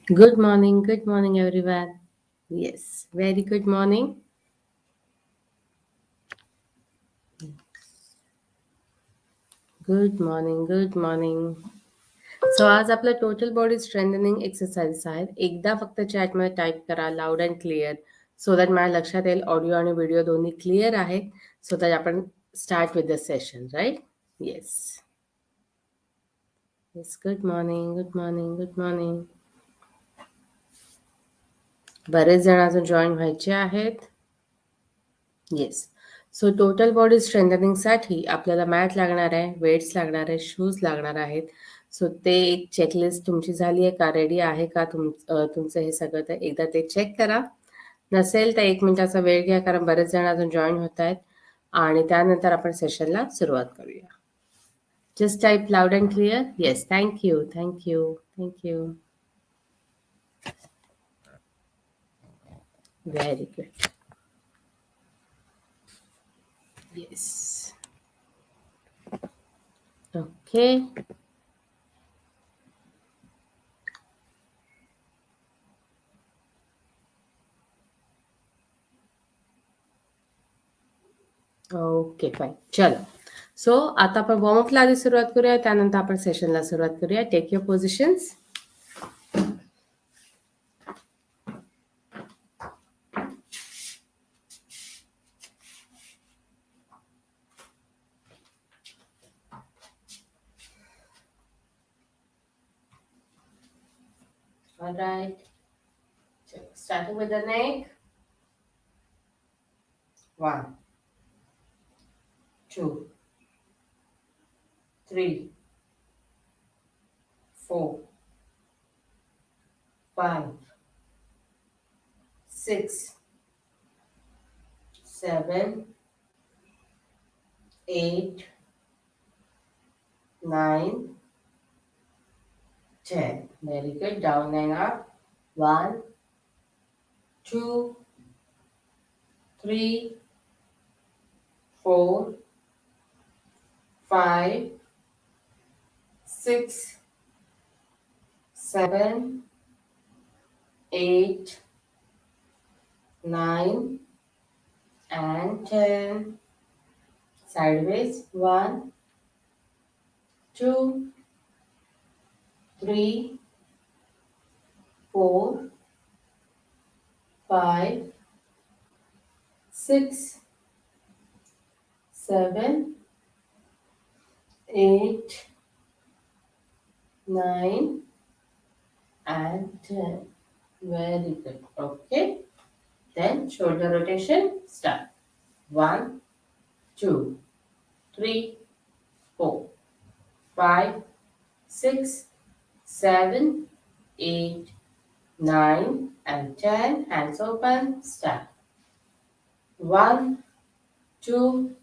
Good morning, everyone. Yes, very good morning. Good morning. So आज आपलं total body strengthening exercise आहेत. एकदा फक्त चॅटमध्ये टाईप करा loud and clear so that माझ्या लक्षात येईल ऑडिओ आणि व्हिडिओ दोन्ही क्लिअर आहेत सो दॅट आपण start with the session right. Yes yes good morning. बरेच जण अजून जॉईन व्हायचे आहेत. येस. सो टोटल बॉडी स्ट्रेंथनिंगसाठी आपल्याला मॅट लागणार आहे, वेट्स लागणार आहे, शूज लागणार आहेत. सो ते एक चेकलिस्ट तुमची झाली आहे का, रेडी आहे का तुमचं हे सगळं, तर एकदा ते चेक करा. नसेल तर 1 मिनिटाचा वेळ घ्या, कारण बरेच जण अजून जॉईन होत आहेत आणि त्यानंतर आपण सेशनला सुरुवात करूया. Just type loud and clear. Yes, thank you. Very good. Yes. Okay. Okay fine. चलो. सो आता आपण वॉर्मअपला आधी सुरुवात करूया, त्यानंतर आपण सेशनला सुरुवात करूया. Take your positions. All right. Starting with the neck. 1, 2, 3, 4, 5, 6, 7, 8, 9, 10. Very good. Down and up. 1, 2, 3, 4, 5, 6, 7, 8, 9, and 10. Sideways. 1, 2, 3, 4, 5, 6, 7, 8, 9, and 10. Very good. Okay. Then shoulder rotation. Start. 1, 2, 3, 4, 5, 6, 7, 8, 9, and 10. Hands open. Start. 1, 2,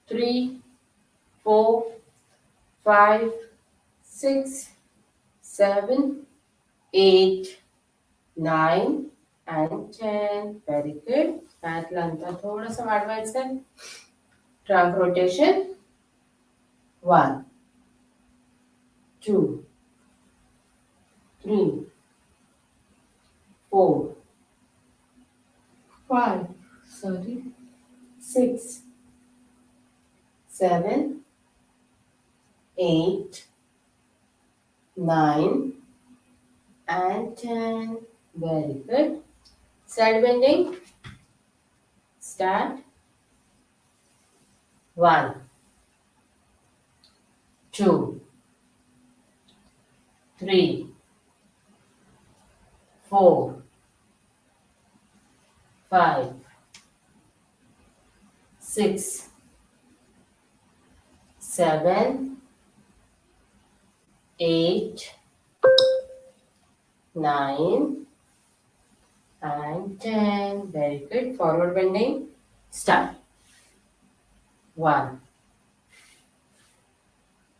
3, 4, 5, 6, 7, 8, 9, and 10. Very good. पायातलं अंतर थोडंसं वाढवायचं. Trunk rotation. 1, 2, 3, 4, 5, 6, 7, 8, 9, and 10. Very good. Side bending. Start. 1, 2, 3, 4, 5, 6, 7, 8, 9, and 10. Very good. Forward bending. Start. 1,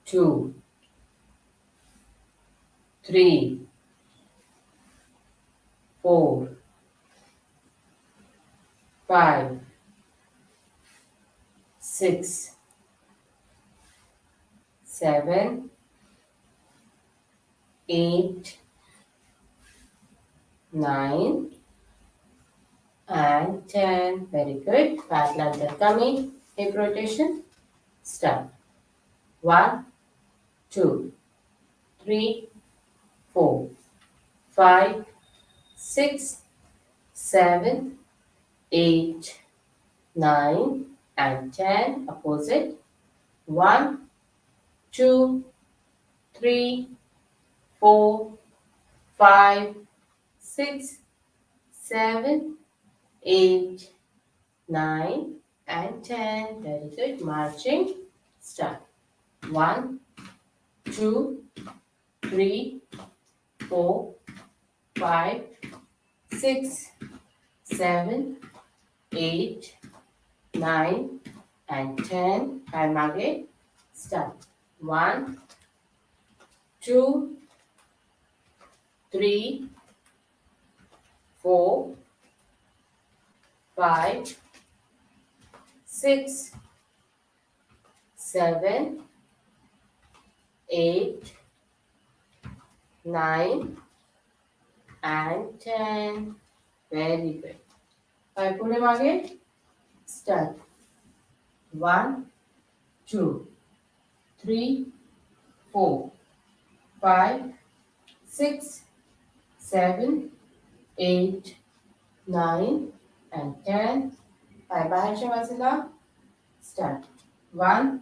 2, 3, 4, 5, 6, 7, 8, 9 and 10. Very good. 5 lines are coming. Hip rotation. Start. 1, 2, 3, 4, 5, 6, 7, 8, 9 and 10. Opposite. 1, 2, 3, 4, 5, 6, 7, 8, 9 and 10. Very good. Marching. Start. 1, 2, 3, 4, 5, 6, 7, 8, 9 and 10. Pair मागे. Start. 1, 2, 3, 4, 5, 6, 7, 8, 9 and 10. Very good. पाय पुढे मागे. Start. 1, 2, 3, 4, 5, 6, 7, 8, 9 and 10. पाय बाहेरच्या बाजूला. Start. 1,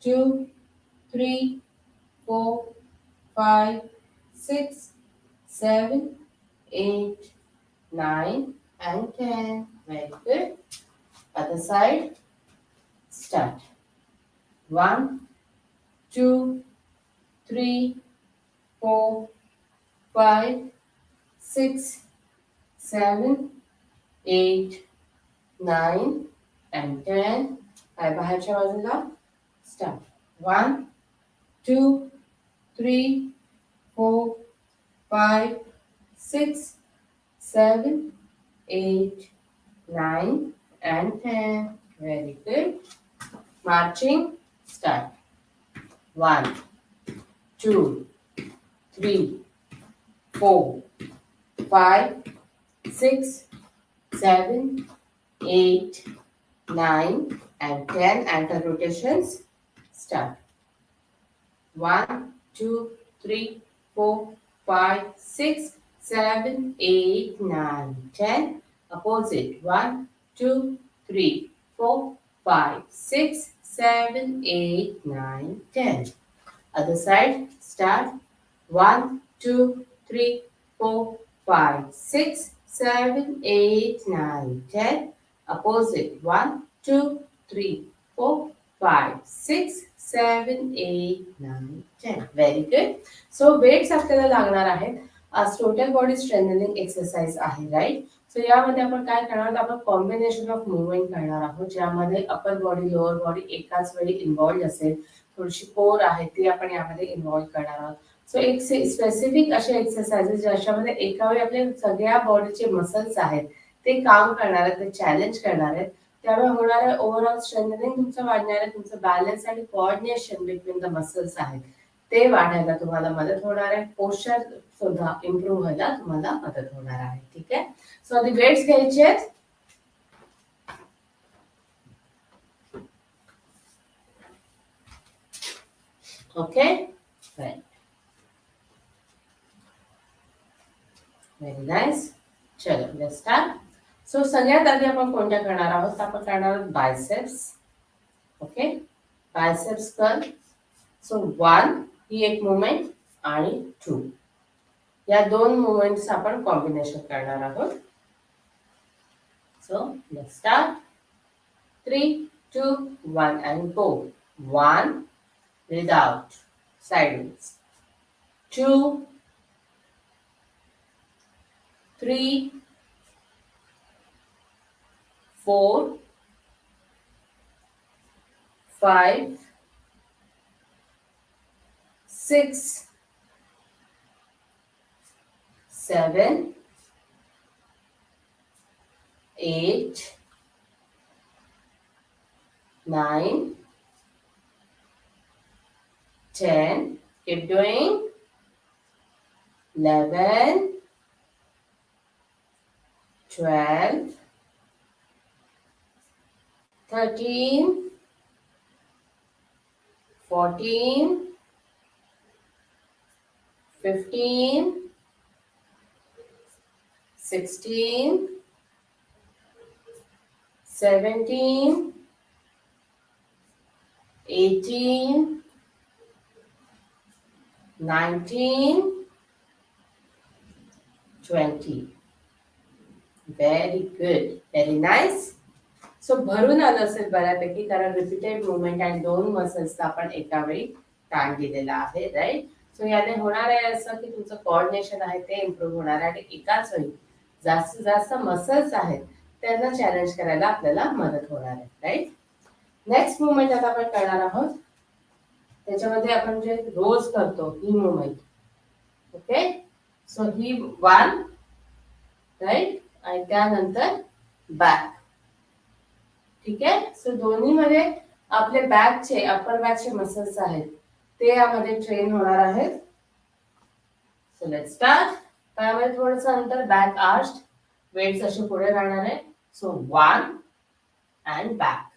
2, 3, 4, 5, 6, 7, 8, 9 and 10. Very good. Other side. Start. 1, 2, 3, 4, 5, 6, 7, 8, 9 and 10. पाय बाहेरच्या बाजूला. Start. 1, 2, 3, 4, 5, 6, 7, 8, 9 and 10. Very good. Marching. Start. 1, 2, 3, 4, 5, 6, 7, 8, 9 and 10. Anti rotations. Start. 1, 2, 3, 4, 5, 6, 7, 8, 9, 10. Opposite. 1, 2, 3, 4, 5, 6, 7, 8, 9, 10. Other side. Start. 1, 2, 3, 4, 5, 6, 7, 8, 9, 10. Opposite. 1, 2, 3, 4, 5, 6, 7, 8, 9, 10. Very good. So weights आपल्याला लागणार आहेत. आज टोटल बॉडी स्ट्रेंथनिंग एक्सरसाइज आहे, right? सो यामध्ये आपण काय करणार आहोत, आपण कॉम्बिनेशन ऑफ मुवमेंट करणार आहोत, ज्यामध्ये अपर बॉडी लोअर बॉडी एकाच वेळी इन्व्हॉल्व असेल. थोडीशी कोर आहे ती आपण यामध्ये इन्व्हॉल्व करणार आहोत. सो एक स्पेसिफिक असे एक्सरसाइजेस ज्याच्यामध्ये एका वेळी आपल्या सगळ्या बॉडीचे मसल्स आहेत ते काम करणार आहेत, ते चॅलेंज करणार आहेत. त्यामुळे होणारे ओव्हरऑल स्ट्रेंथनिंग तुमचं वाढणार आहे. तुमचं बॅलन्स आणि कोऑर्डिनेशन बिटवीन द मसल्स आहेत ते वाढायला तुम्हाला मदत होणार आहे. पोस्चर सुद्धा इम्प्रूव्ह व्हायला तुम्हाला मदत होणार आहे. ठीक आहे. सो आधी वेट्स घ्यायचे आहेत. ओके. राईट. Very nice. चलो लेट्स स्टार्ट. सो सगळ्यात आधी आपण कोणत्या करणार आहोत, आपण करणार आहोत biceps. Okay. Biceps curl. So 1 ही एक मुवमेंट आणि 2 या दोन मुवमेंट्स आपण कॉम्बिनेशन करणार आहोत. So let's start. 3, 2, 1 and go. 1 without sideways. 2, 3, 4, 5, 6, 7, 8, 9, 10. Keep doing. 11, 12, 13, 14, 15, 16, 17, 18, 19, 20. Very good. Very nice. सो भरून आलं असेल बऱ्यापैकी, कारण रिपीटेड मुवमेंट आणि 2 मसल्सला आपण एका वेळी ताण दिलेला आहे, राईट. सो याने होणार आहे असं की तुमचं कोऑर्डिनेशन आहे ते इम्प्रूव्ह होणार आहे आणि एकाच वेळी जास्तीत जास्त मसल्स आहेत त्यांना चॅलेंज करायला आपल्याला मदत होणार आहे, राईट. नेक्स्ट मुवमेंट आता आपण करणार आहोत. त्याच्यामध्ये आपण जे रोज करतो ही मुवमेंट, ओके. सो ही 1, राईट, आणि त्यानंतर बॅक. ठीक आहे. सो दोन्ही मध्ये आपले बॅकचे अपर बॅकचे मसल्स आहेत ते यामध्ये ट्रेन होणार आहेत. So let's start. पायामध्ये थोडंसं अंतर, बॅक आर्च्ड, वेट्स असे पुढे राहणार आहे. सो 1 अँड बॅक.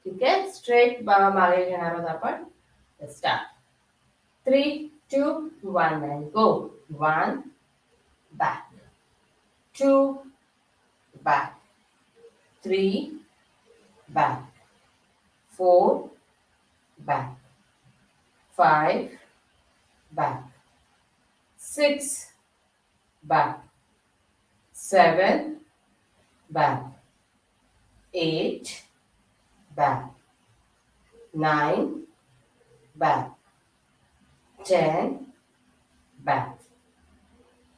ठीक आहे. स्ट्रेट मागे घेणार आहोत आपण. Let's start. 3, 2, 1 and go. 1 back, 2 back, 3 back, 4 back, 5 back, 6 back, 7 back, 8 back, 9 back, 10 back,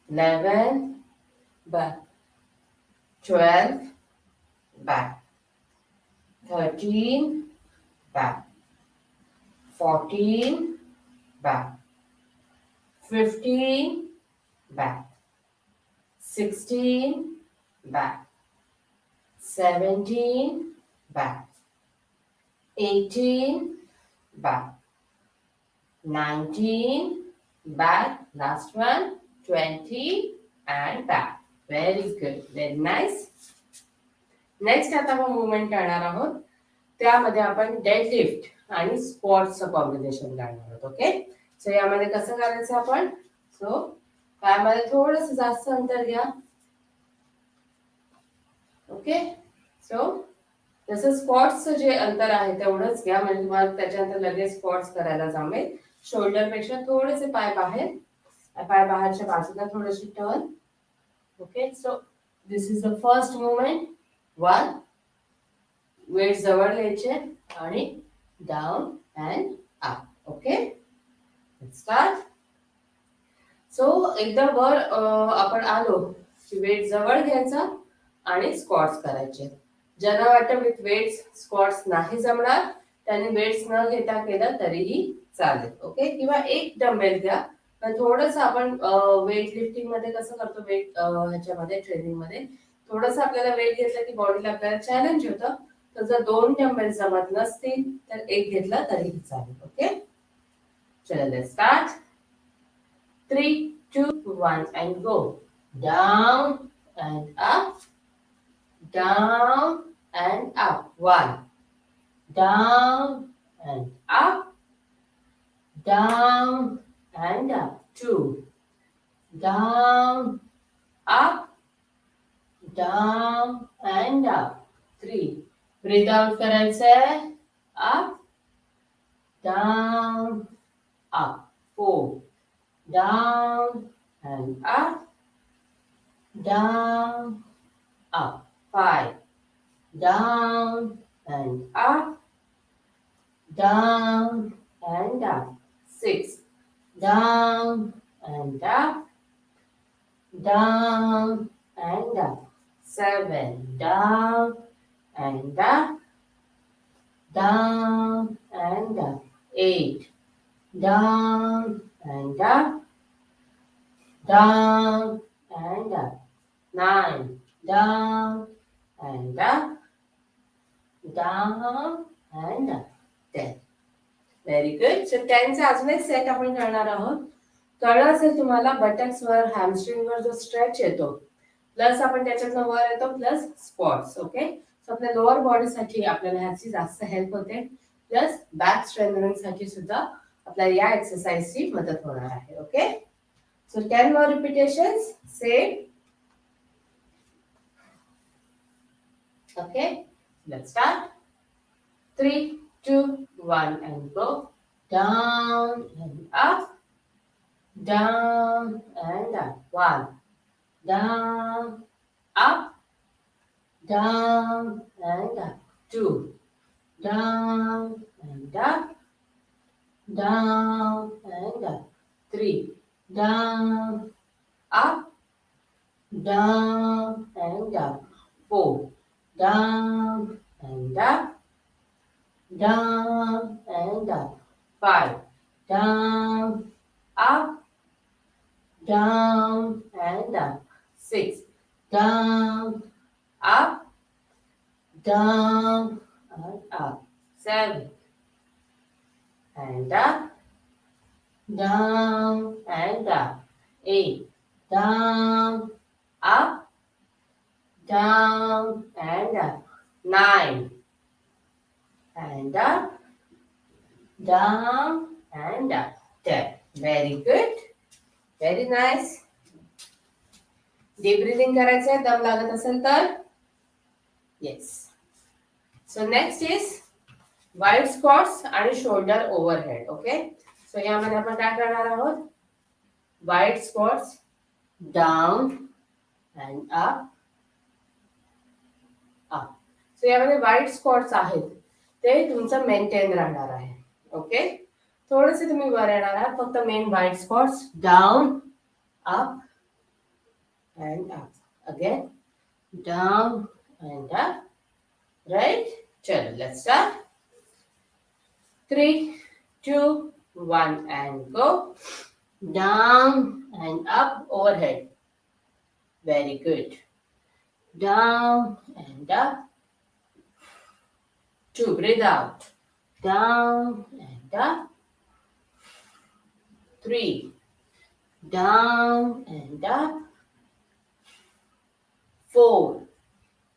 11 back, 12 back, 13 back, 14 back, 15 back, 16 back, 17 back, 18 back, 19 back, last one, 20 and back. Very good, very nice. Next आता आपण movement करणार आहोत. त्यामध्ये आपण deadlift आणि स्क्वॉट्सचं combination करणार आहोत. Okay. So यामध्ये कसं करायचं आपण. सो पायामध्ये थोडंसं जास्त अंतर घ्या. ओके. सो जसं स्क्वॉट्सचं जे अंतर आहे तेवढंच घ्या, म्हणजे तुम्हाला त्याच्यानंतर लगेच स्क्वॉट्स करायला जमेल. शोल्डर पेक्षा थोडेसे पाय बाहेर, पाय बाहेरच्या बाजूला थोडीशी turn. Okay. So this is the first movement. 1, weight जवळ घ्यायचे आणि down and up. Okay. Start. So एकदा वर आपण आलो की वेट जवळ घ्यायचा आणि स्क्वॉट्स करायचे. ज्यांना वाटतं विथ वेट्स स्क्वॉट्स नाही जमणार त्यांनी वेट्स न घेता केलं तरीही चालेल. ओके. किंवा एक डंबेल घ्या. पण थोडंसं आपण वेट लिफ्टिंग मध्ये कसं करतो, वेट ह्याच्यामध्ये ट्रेनिंग मध्ये थोडंसं आपल्याला वेट घेतलं की बॉडीला आपल्याला चॅलेंज होतं. तर जर 2 डंबेल जमत नसतील तर एक घेतला तरीही चालेल. ओके. चला let's start. 3, 2, 1 and go. Down and up, down and up. 1, down and up, down and up. 2, down, up, down and up. 3, breathe out करायचंय. Up, down, up. 4, down and up, down, up. 5, down and up, down and up. 6, down and up, down and up. 7, down and up, down and up. 8, down and up, down and up. 9, down and up, down and up. 10. Very good. So 10 चा अजून एक set आपण करणार आहोत. कळलं असेल तुम्हाला buttocks वर, hamstring वर जो स्ट्रेच येतो, प्लस आपण त्याच्यातनं वर येतो प्लस स्क्वॉट्स. ओके, सो आपल्या लोअर बॉडीसाठी आपल्याला ह्याची जास्त हेल्प होते. प्लस बॅक स्ट्रेंथनिंग साठी सुद्धा आपल्याला या एक्सरसाइजची मदत होणार आहे. Okay, so 10 more repetitions. Same. Okay, let's start. 3, 2, 1 and go. Down and up. Down and up. 1. Down, up. Down and up. 2. Down and up. Down and up. 3. Down, up. Down and up. 4. Down and up. Down and up. 5. Down, up. Down and up. 6. Down, up. Down and up. 7. And up. Down and up. 8. Down, up. Down and up. 9. And up. Down and up. 10. Very good. Very nice. Deep breathing करायचंय दम लागत असेल तर. Yes. So next is wide squats आणि shoulder overhead. Okay, so यामध्ये आपण काय करणार आहोत? Wide squats, down and up, up. So यामध्ये वाईड स्क्वॉट्स आहेत ते तुमचं मेंटेन राहणार आहे. ओके, थोडेसे तुम्ही वर येणार आहात, फक्त main wide squats, down, up and up. Again, down and up. Right? Chalo, let's start. 3, 2, 1 and go. Down and up, overhead. Very good. Down and up. 2, breathe out. Down and up. 3, down and up. 4,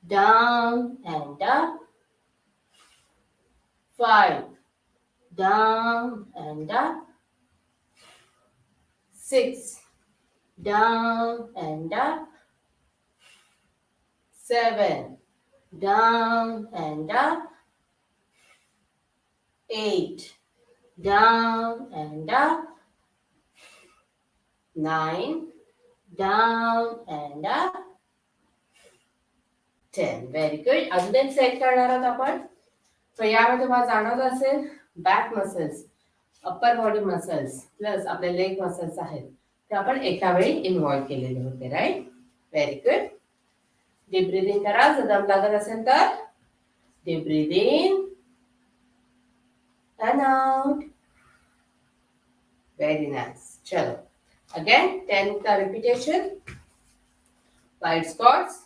down and up. 5, down and up. 6, down and up. 7, down and up. 8, down and up. 9, down and up. 10. Very good. अजून एक set करणार आहोत आपण. तर यामध्ये तुम्हाला जाणवत असेल back muscles, upper body muscles plus आपले लेग मसल्स आहेत ते आपण एका वेळी इन्व्हॉल्व केलेले होते. Right? Very good. Deep breathing करा. जर दम लागत असेल तर deep breathing and out. Very nice. चलो. Again, 10 का repetition. Wide squats.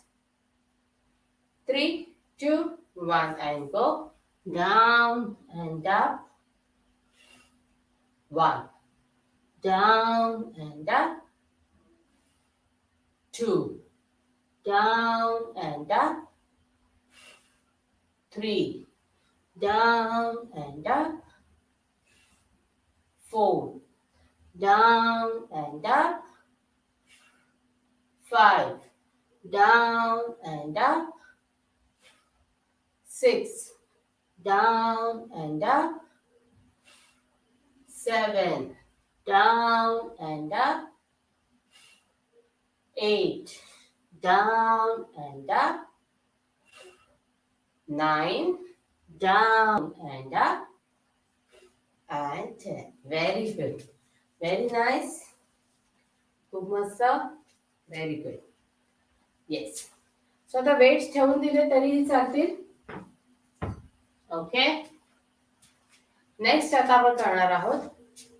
3, 2, 1 and go. Down and up. 1. Down and up. 2. Down and up. 3. Down and up. 4. Down and up. 5. Down and up. 6. Down and up. 7. Down and up. 8. Down and up. 9. Down and up. And 10. Very good. Very nice. खूप मस्त. Very good. Yes. So आता weights ठेवून दिले तरीही चालतील. Okay, next आता आपण करणार आहोत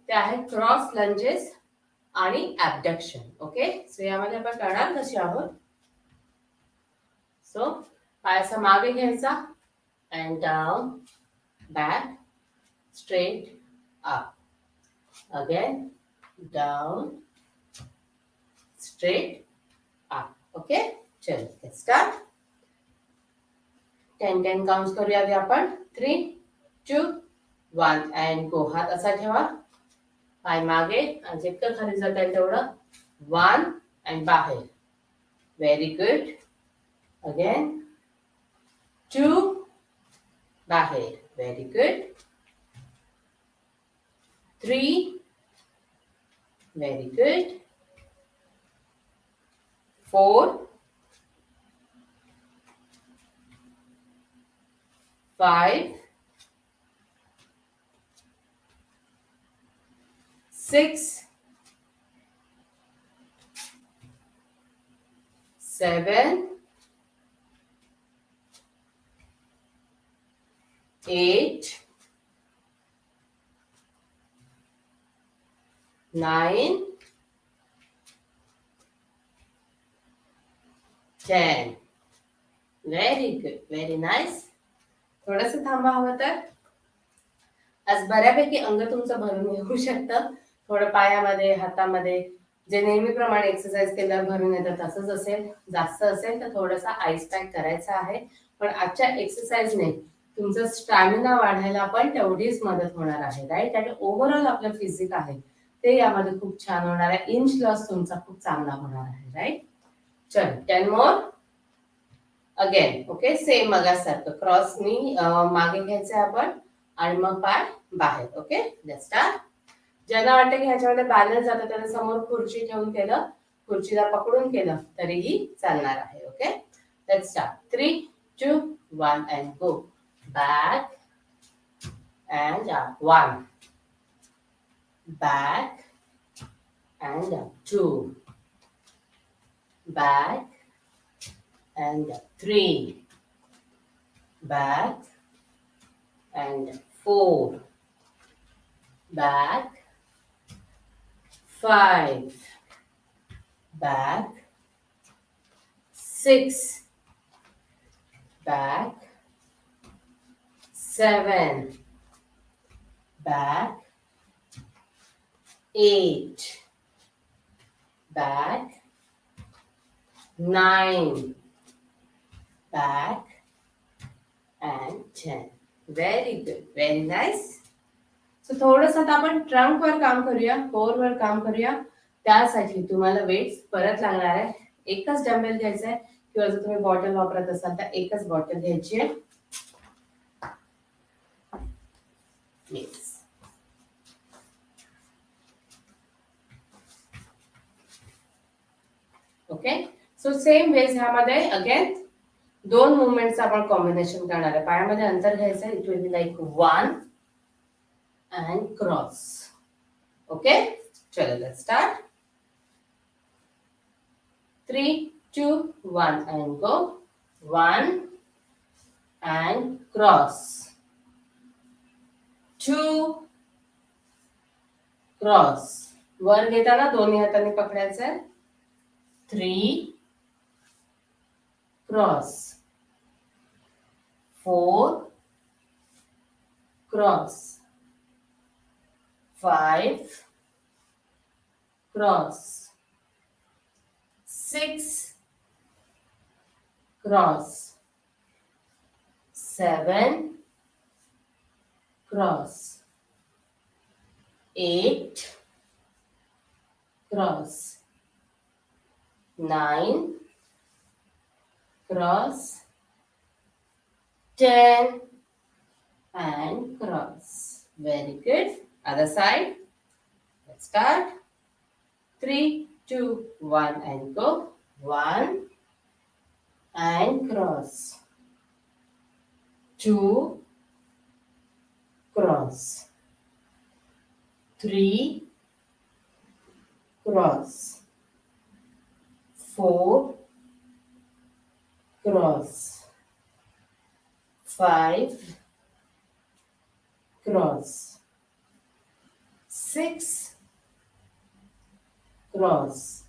ते आहे क्रॉस लंजेस आणि ॲबडक्शन. ओके, सो यामध्ये आपण करणार कसे आहोत? सो पाय असा मागे घ्यायचा and down, back, straight, up, again down, straight, up. Okay, चलो लेट्स स्टार्ट. 10 काउंट करूया आधी आपण. 3, 2, 1 अँड गो. हात असा ठेवा, पाय मागे आणि जितकं खाली जाता येईल तेवढं. 1 अँड बाहेर. Very good. अगेन 2, बाहेर. Very good. 3, very good. 4, 5, 6, 7, 8, 9, 10. Very good. Very nice. थोडंसं थांबा हवं तर. आज बऱ्यापैकी अंग तुमचं भरून येऊ शकतं. थोडं पायामध्ये, हातामध्ये जे नेहमीप्रमाणे एक्सरसाइज केल्यावर भरून येतं तसंच असेल. जास्त असेल तर थोडासा आईस पॅक करायचा आहे. पण आजच्या एक्सरसाइजने तुमचं स्टॅमिना वाढायला पण तेवढीच मदत होणार आहे, राईट. आणि ओव्हरऑल आपलं फिजिक आहे ते यामध्ये खूप छान होणार आहे. इंच लॉस तुमचा खूप चांगला होणार आहे, राईट. चल 10 मोर. अगेन. ओके, सेम मगासारखं क्रॉसनी मागे घ्यायचं आपण आणि मग पाय बाहेर. Okay, let's start. ज्यांना वाटतं की ह्याच्यामध्ये बॅलन्स जातं त्याला समोर खुर्ची ठेवून केलं, खुर्चीला पकडून केलं तरीही चालणार आहे. Okay, let's start. 3, 2, 1 and go. Back and up. 1, back and up. 2, back and 3, back and 4, back, 5, back, 6, back, 7, back, 8, back, 9, back and 10. Very good. Very nice. So थोडंसं आता आपण ट्रंक वर काम करूया, कोर वर काम करूया. त्यासाठी तुम्हाला वेट्स परत लागणार आहे. एकच डंबेल घ्यायचा आहे किंवा जर तुम्ही बॉटल वापरत असाल तर एकच बॉटल घ्यायची आहे. Yes. Okay, so same ways ह्यामध्ये अगेन 2 मुवमेंटचं आपण कॉम्बिनेशन करणार आहे. पायामध्ये अंतर घ्यायचं आहे. It will be like 1 and cross. Okay, चलो let's start. 3, 2, 1 and go. 1 and cross. 2, cross. वर घेताना दोन्ही हातांनी पकडायचं आहे. 3, cross. 4, cross. 5, cross. 6, cross. 7, cross. 8, cross. 9, cross. 10 and cross. Very good. Other side. Let's start. 3, 2, 1 and go. 1 and cross. 2, cross. 3, cross. 4, cross. 5, cross. 6, cross.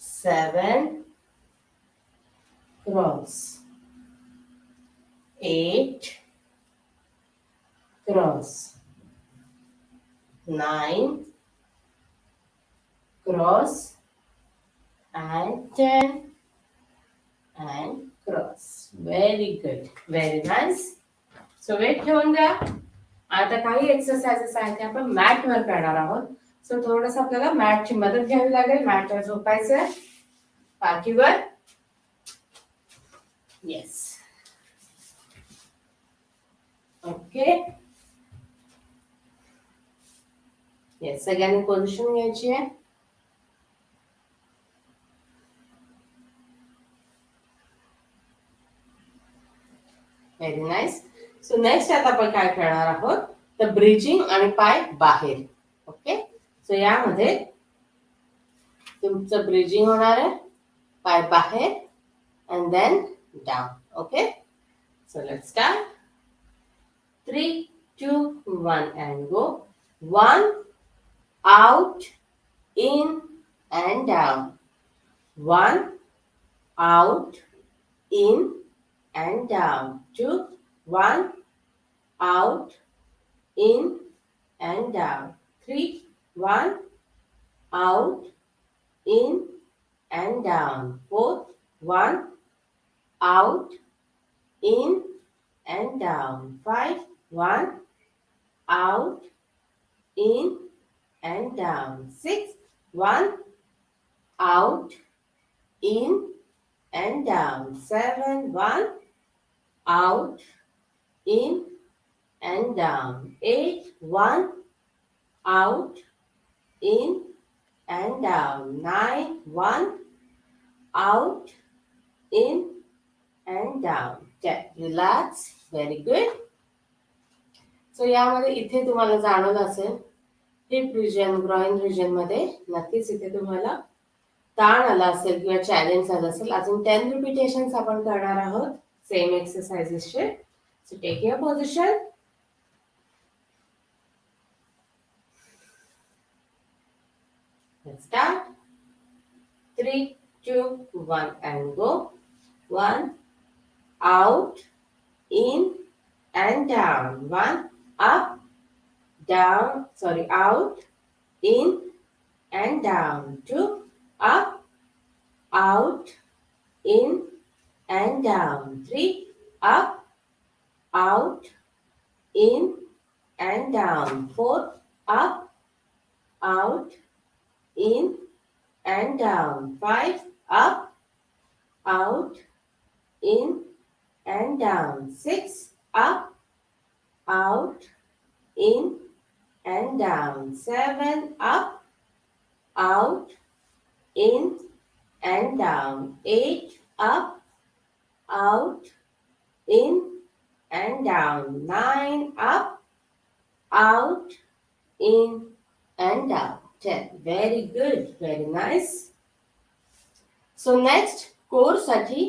7, cross. 8, cross. 9, cross and 10 and cross. Very good, very nice. So weight ठेवून द्या. आता काही exercises आहेत ते आपण mat वर करणार आहोत. सो थोडस आपल्याला मॅटची मदत घ्यावी लागेल. मॅटवर झोपायचंय पाठीवर. येस. ओके. येस, सगळ्यांनी पोझिशन घ्यायची आहे. Very nice. सो नेक्स्ट आता आपण काय करणार आहोत तर ब्रिजिंग आणि पाय बाहेर. ओके. सो यामध्ये तुमचं ब्रिजिंग होणार आहे, पाय बाहेर and then down. Okay, so let's start. 3, 2, 1 and go. 1 out, in and down. 1 out, in and down. 2, 1 out, in and down. 3, 1 out, in and down. 4, 1 out, in and down. 5, 1 out, in and down. 6, 1 out, in and down. 7, 1 out, in and down. 8, 1 out, in and down. 9, 1 out, in and down. 10. Relax. Very good. सो यामध्ये इथे तुम्हाला जाणवलं असेल hip region, groin region मध्ये नक्कीच इथे तुम्हाला ताण आला असेल किंवा चॅलेंज आलं असेल. अजून 10 रिपिटेशन्स आपण करणार आहोत सेम एक्सरसाइजेसचे. So take your position. Let's start. 3, 2, 1 and go. 1 out, in and down. 1 up, down, out, in and down. 2 up, out, in and down. 3 up, out, in and down. 4 up, out, in and down. 5 up, out, in and down. 6 up, out, in and down. 7 up, out, in and down. 8 up, out, in and down. 9 up, out, in and down. 10. Very good, very nice. So next core साठी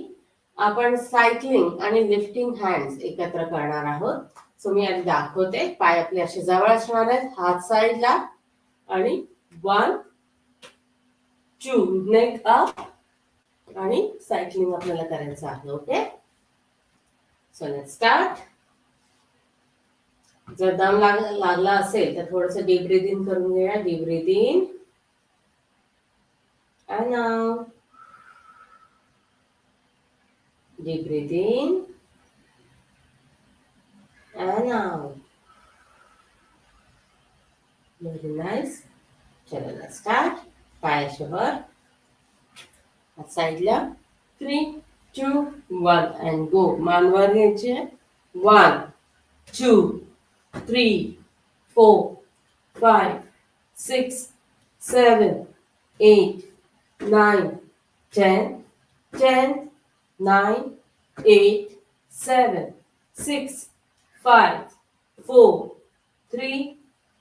आपण cycling आणि lifting hands एकत्र करणार आहोत. सो मी आधी दाखवते. पाय आपले असे जवळ असणार आहेत, हात साईडला, आणि 1, 2 नेक अप आणि सायकलिंग आपल्याला करायचं आहे. ओके. So let's start. जर दम लागला असेल तर थोडंसं डीप ब्रीदिंग करून घेऊया. Deep breathing and out. Deep breathe in and out. Very nice. चलो let's start. पायाचे वर, हात साईडला. 3, 2, 1 and go. मान वर घ्यायची. 1, 2, 3, 4, 5, 6, 7, 8, 9, 10, 10, 9, 8, 7, 6, 5, 4, 3,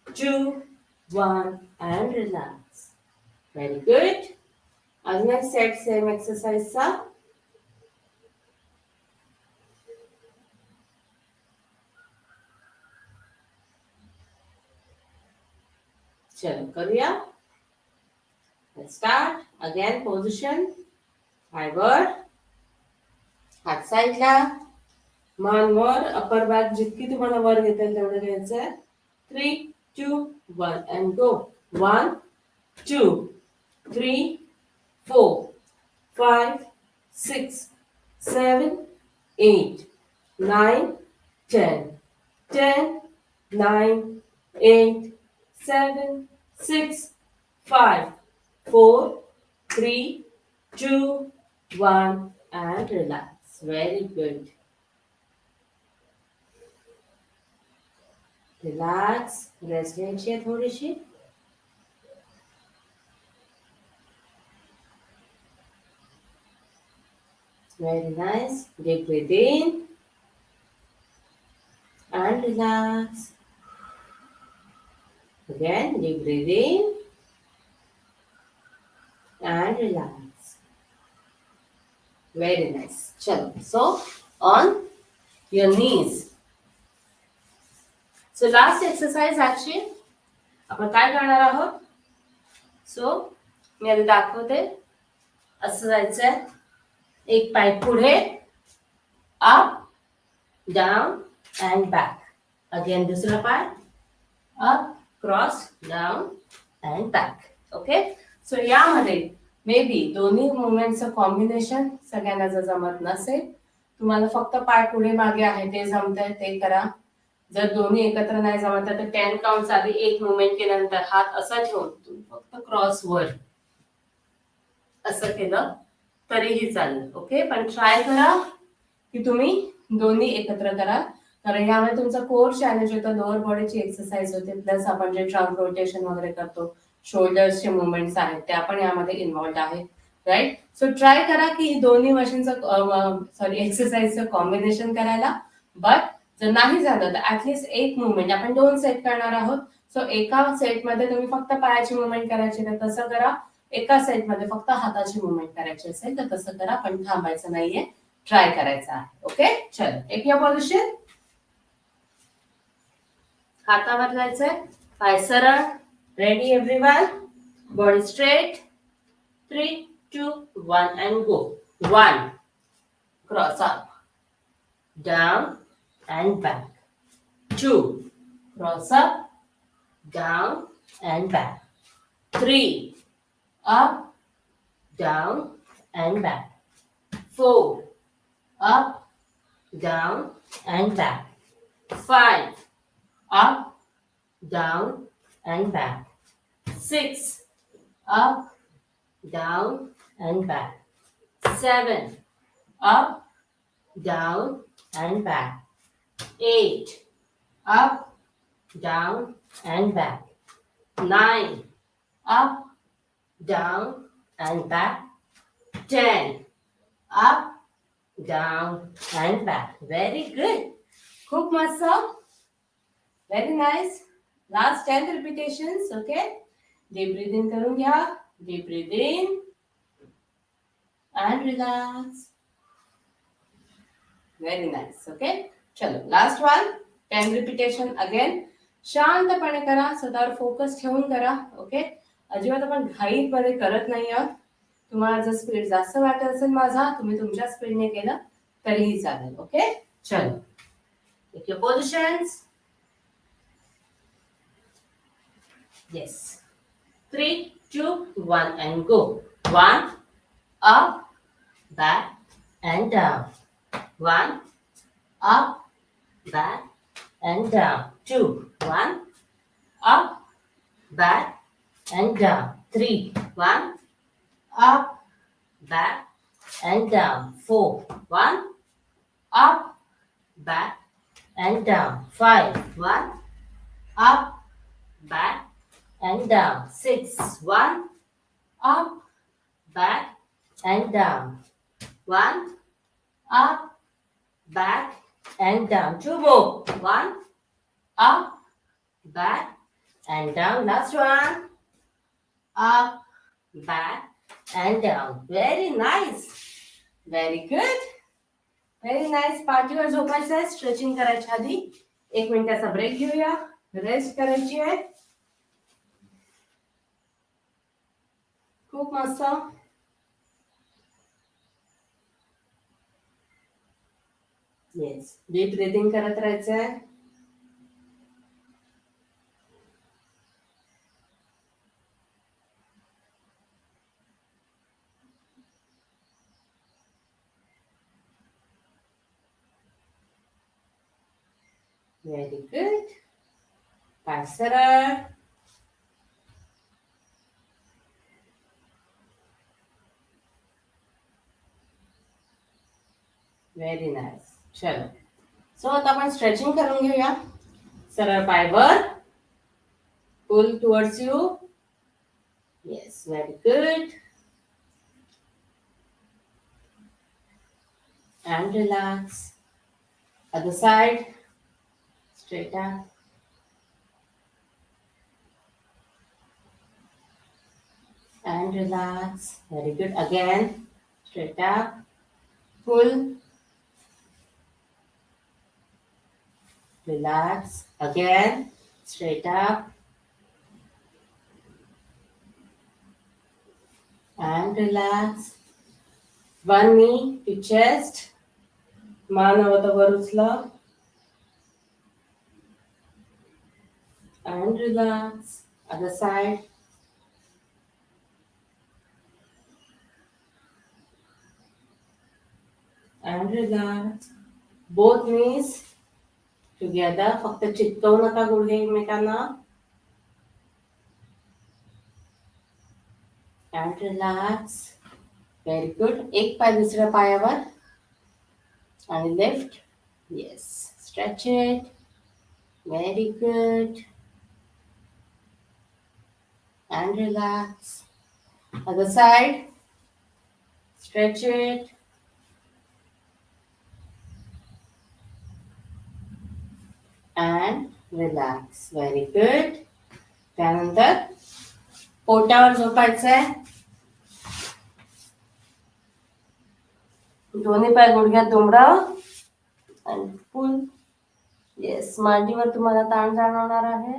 2, 1 and relax. Very good. अजून एक सेट सेम एक्सरसाइजचा. चलो करूया. Let's start. Again position. पाय वर, हात साईडला, मान वर, अपर बॅक जितकी तुम्हाला वर घेता येईल तेवढं घ्यायचंय. 3, 2, 1 and go. 1, 2, 3, 4, 5, 6, 7, 8, 9, 10, 10, 9, 8, 7, 6, 5, 4, 3, 2, 1 and relax. Very good. Relax. Rest घ्यायची आहे थोडीशी. Very nice. Deep breathe in and relax. Again, deep breathe in and relax. Very nice. Chalo. So, on your knees. So, last exercise actually, आपण काय करणार आहोत? So, मी आधी दाखवते. असं जायचंय. एक पाय पुढे, up, down and back. Again, दुसरा पाय, up, cross, down and back. Okay? So, यामध्ये मे बी दोन्ही मुवमेंटचं कॉम्बिनेशन सगळ्यांना जर जमत नसेल, तुम्हाला फक्त पाय पुढे मागे आहे ते जमतंय ते करा. जर दोन्ही एकत्र नाही जमत तर 10 काउंट्स आधी एक मुवमेंट केल्यानंतर हात असा ठेवून तुम्ही फक्त क्रॉस वर असं केलं तरीही चालेल. ओके, पण ट्राय करा की तुम्ही दोन्ही एकत्र करा, कारण यामध्ये तुमचा कोर चॅलेंज होतं, लोअर बॉडीची एक्सरसाइज होते, प्लस आपण जे ट्रंक रोटेशन वगैरे करतो, शोल्डर्सचे मुवमेंट्स आहेत त्या पण यामध्ये इन्व्हॉल्ड आहेत. राईट. सो ट्राय करा की दोन्ही मशीनचं एक्सरसाइजचं कॉम्बिनेशन करायला. बट जर नाही झालं तर ऍटलीस्ट एक मुवमेंट आपण 2 सेट करणार आहोत. सो एका सेटमध्ये तुम्ही फक्त पायाची मुवमेंट करायची तर तसं करा, एका सेटमध्ये फक्त हाताची मुवमेंट करायची असेल तर तसं करा, पण थांबायचं नाहीये, ट्राय करायचं आहे. ओके, चलो टेक युअर पोझिशन. हातावर जायचंय, पाय सरळ. Ready everyone? Body straight. 3, 2, 1 and go. 1, cross up, down and back. 2, cross up, down and back. 3, up, down and back. 4, up, down and back. 5, up, down and back. 6, up, down and back. 7, up, down and back. 8, up, down and back. 9, up, down and back. 10, up, down and back. Very good. खूप मस्त. Very nice. Last 10 repetitions. Okay. Deep breathe in करून घ्या. Deep breathe in and relax. Very nice. Okay. चलो last one. 10 repetition again. शांतपणे करा, स्वतःवर focus ठेवून करा. ओके, अजिबात आपण घाईमध्ये करत नाही आहोत. तुम्हाला जर स्पीड जास्त वाटत असेल माझा, तुम्ही तुमच्या स्पीडने केलं तरीही चालेल. ओके, चलो take your positions. Yes. 3, 2, 1 and go. 1, up, back and down. 1, up, back and down. 2, 1, up, back and down. 3, 1, up, back and down. 4, 1, up, back and down. 5, 1, up, back and down. 6, 1, up, back and down. 1, up, back and down. 2 more. 1, up, back and down. Last one. Up, back and down. Very nice. Very good. Very nice. पाठीवर झोपायचं आहे. Stretching करायच्या आधी 1 मिनिटाचा break घेऊया. Rest करायची आहे. खूप मस्त. येस, डीप ब्रीथिंग करत राहायचंय. Very good. पाय सरळ. Very nice. चलो. सो आता आपण स्ट्रेचिंग करून घेऊया. सरळ पाय वर. Pull towards you. Yes, very good. And relax. Other side. Straight up. And relax. Very good. Again. Straight up. Pull. Relax. Again. Straight up. And relax. One knee to chest. मान हवं तर वर उचला. And relax. Other side. And relax. Both knees together. फक्त चिटकवू नका गुडघे एकमेकांना. And relax. Very good. एक पाय दुसऱ्या पायावर. And lift. Yes. Stretch it. Very good. And relax. Other side. Stretch it. And relax. Very good. त्यानंतर पोटावर झोपायचंय. दोन्ही पाय गुडघ्यात दुमडाव. आणि पुल. येस, मांडीवर तुम्हाला ताण जाणवणार आहे.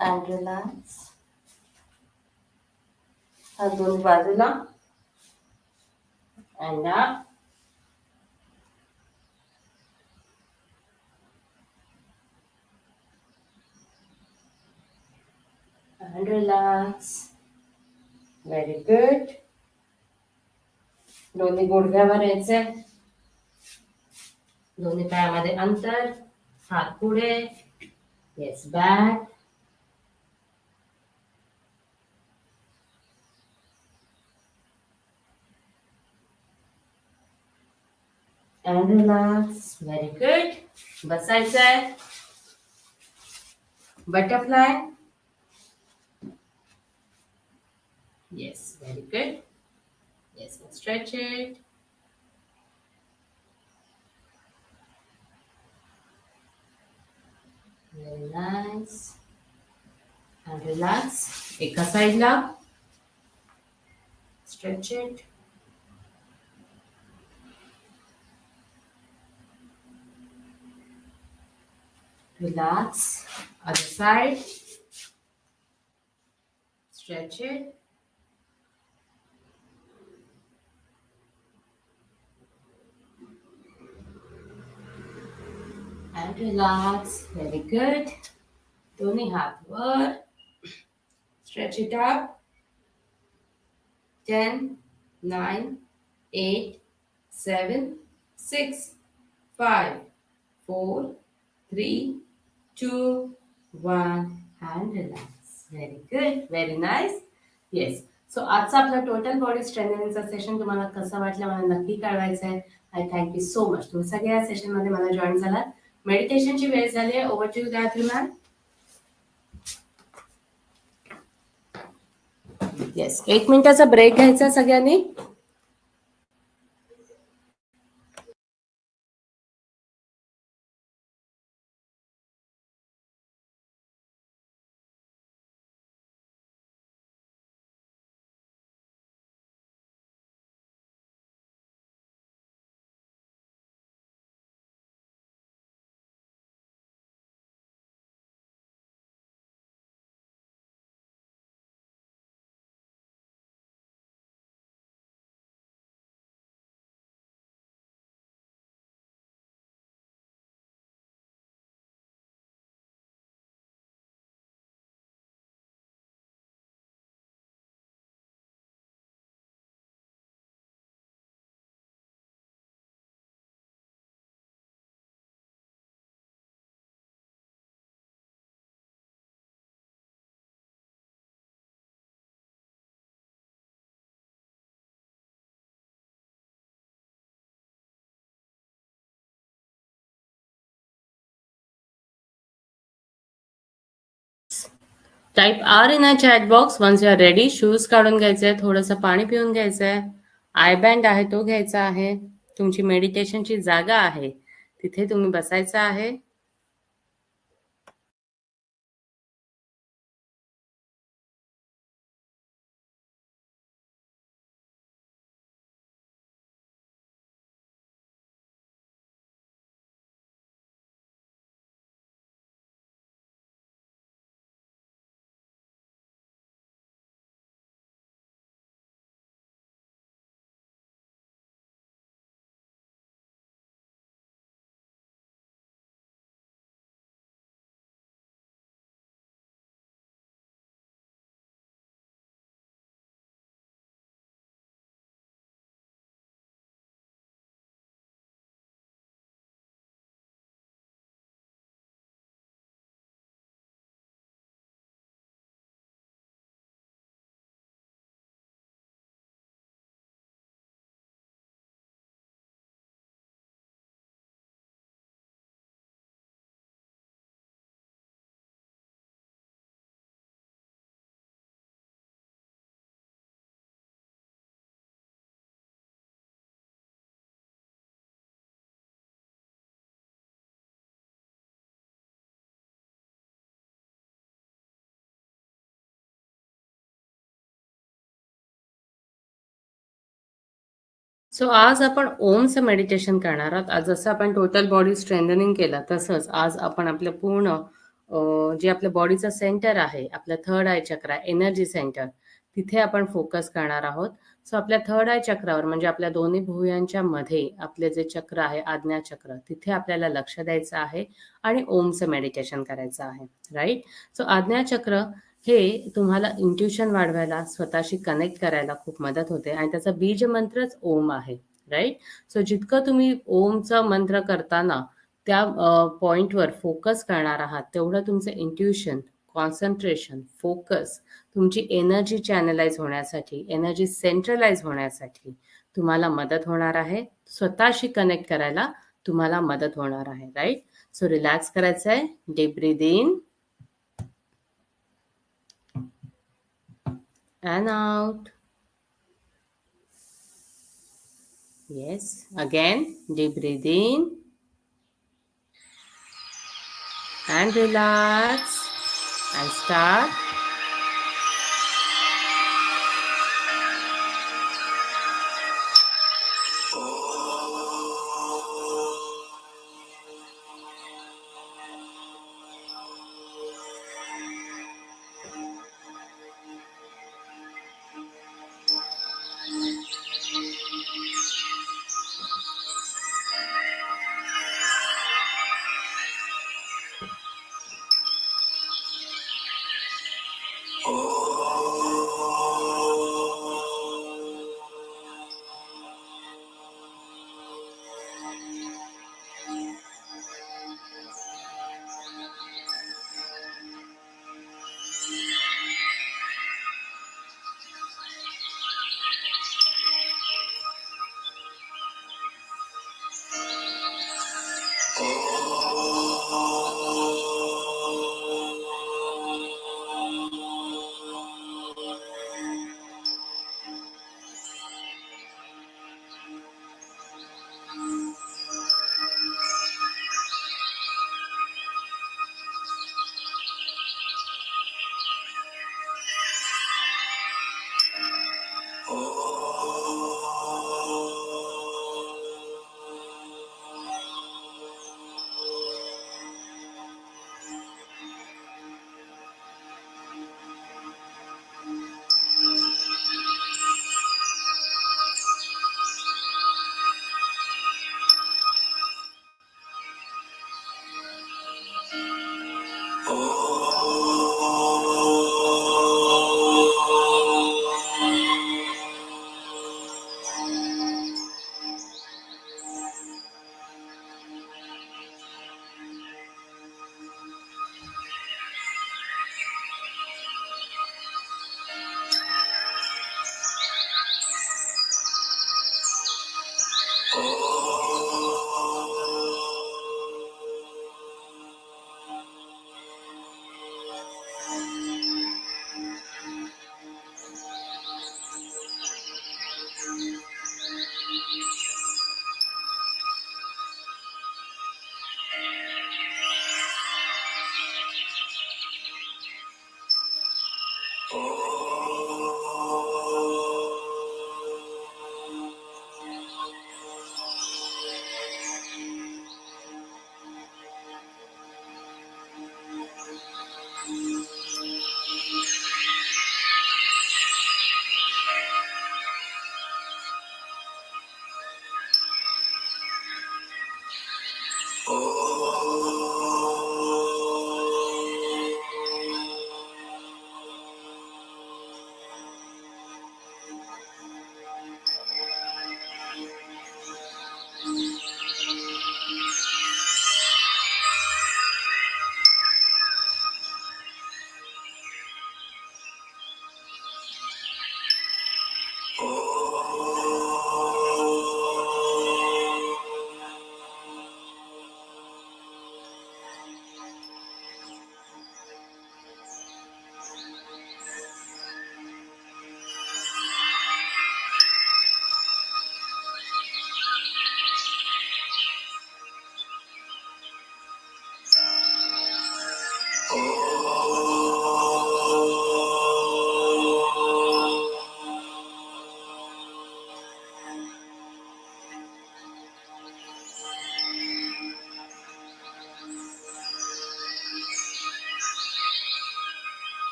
And relax. हात दोन्ही बाजूला. And up. And relax. Very good. दोन्ही गुडघ्यावर यायचे. दोन्ही पायामध्ये अंतर. हात पुढे. Yes, back. And relax. Very good. बसायचंय. Butterfly. Yes, very good. Yes, and stretch it. Very nice. And relax. एका साईडला. Stretch it. Relax. Other side. Stretch it. And relax. Very good. दोन्ही हात वर. Stretch it up. 10, 9, 8, 7, 6, 5, 4, 3, 2, 1. And relax. Very good. Very nice. Yes. सो आजचा आपला total body स्ट्रेंथनिंगचा session तुम्हाला कसं वाटलं मला नक्की कळवायचं आहे. I thank you so much. तुम्ही सगळ्या सेशनमध्ये मला जॉईन झालात. मेडिटेशनची वेळ झाली आहे. Over to you Gayatri ma'am. Yes, 1 मिनिटाचा ब्रेक घ्यायचा सगळ्यांनी. Type R in a chat box once you are ready. Shoes काढून घ्यायचे आहे, थोडंसं पाणी पिऊन घ्यायचं आहे, आय बँड आहे तो घ्यायचा आहे, तुमची मेडिटेशनची जागा आहे तिथे तुम्ही बसायचं आहे. सो आज आपण ओमचं मेडिटेशन करणार आहोत. आज जसं आपण टोटल बॉडी स्ट्रेंथनिंग केलं, तसंच आज आपण आपलं पूर्ण जे आपल्या बॉडीचं सेंटर आहे, आपलं थर्ड आय चक्र, एनर्जी सेंटर, तिथे आपण फोकस करणार आहोत. सो आपल्या थर्ड आय चक्रावर म्हणजे आपल्या दोन्ही भुवयांच्या मध्ये आपले जे चक्र आहे, आज्ञा चक्र, तिथे आपल्याला लक्ष द्यायचं आहे आणि ओमचं मेडिटेशन करायचं आहे. राईट. सो आज्ञा चक्र हे तुम्हाला इंट्युशन वाढवायला, स्वतःशी कनेक्ट करायला खूप मदत होते आणि त्याचा बीज मंत्रच ओम आहे. राईट. सो जितकं तुम्ही ओमचा मंत्र करताना त्या पॉइंटवर फोकस करणार आहात, तेवढं तुमचं इंट्युशन, कॉन्सन्ट्रेशन, फोकस, तुमची एनर्जी चॅनलाइज होण्यासाठी, एनर्जी सेंट्रलाइज होण्यासाठी तुम्हाला मदत होणार आहे. स्वतःशी कनेक्ट करायला तुम्हाला मदत होणार आहे. राईट. सो रिलॅक्स करायचं आहे. Deep breath in and out. Yes. Again, deep breathe in and relax and start.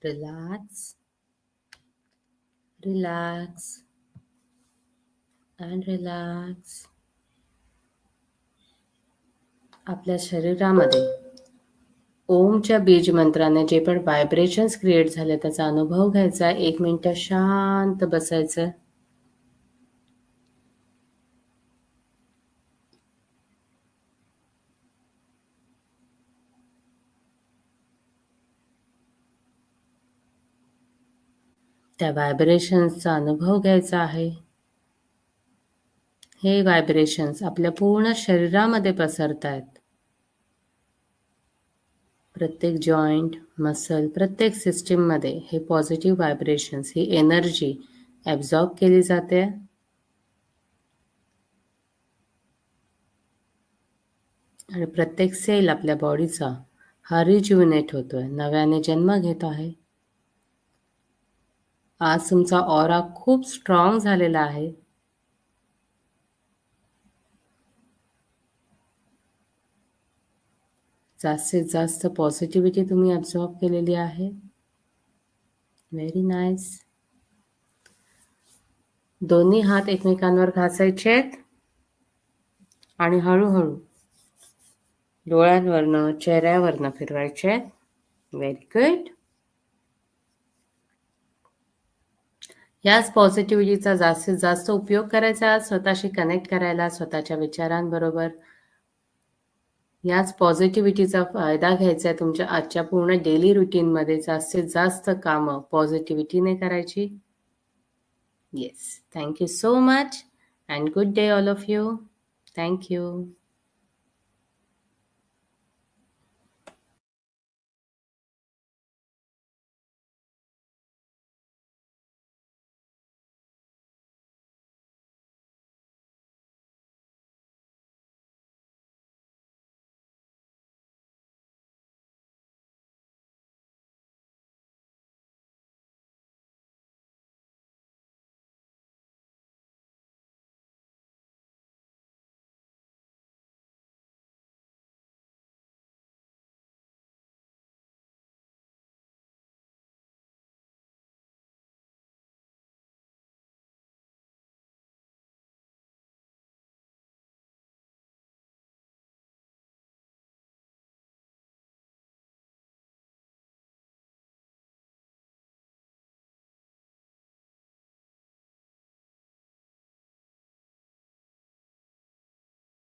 Relax, relax, and relax. आपल्या शरीरामध्ये ओमच्या बीज मंत्राने जे पण व्हायब्रेशन्स क्रिएट झाले त्याचा अनुभव घ्यायचा. 1 मिनिट शांत बसायचं. त्या व्हायब्रेशन्सचा अनुभव घ्यायचा आहे. हे व्हायब्रेशन्स आपल्या पूर्ण शरीरामध्ये पसरतायत. प्रत्येक जॉइंट, मसल, प्रत्येक सिस्टीममध्ये हे पॉझिटिव्ह व्हायब्रेशन्स, ही एनर्जी ॲब्झॉर्ब केली जाते. आणि प्रत्येक सेल आपल्या बॉडीचा हा रिज्युनेट होतोय, नव्याने जन्म घेत आहे. आज तुमचा ऑरा खूप स्ट्रॉंग झालेला आहे. जास्तीत जास्त पॉझिटिव्हिटी तुम्ही ॲब्झॉर्ब केलेली आहे. Very nice. दोन्ही हात एकमेकांवर घासायचेत आणि हळूहळू डोळ्यांवरनं, चेहऱ्यावरनं फिरवायचे. Very good. याच पॉझिटिव्हिटीचा जास्तीत जास्त उपयोग करायचा, स्वतःशी कनेक्ट करायला, स्वतःच्या विचारांबरोबर. याच पॉझिटिव्हिटीचा फायदा घ्यायचा आहे तुमच्या आजच्या पूर्ण डेली रुटीनमध्ये. जास्तीत जास्त कामं पॉझिटिव्हिटीने करायची. Yes. Thank you so much and good day all of you. Thank you.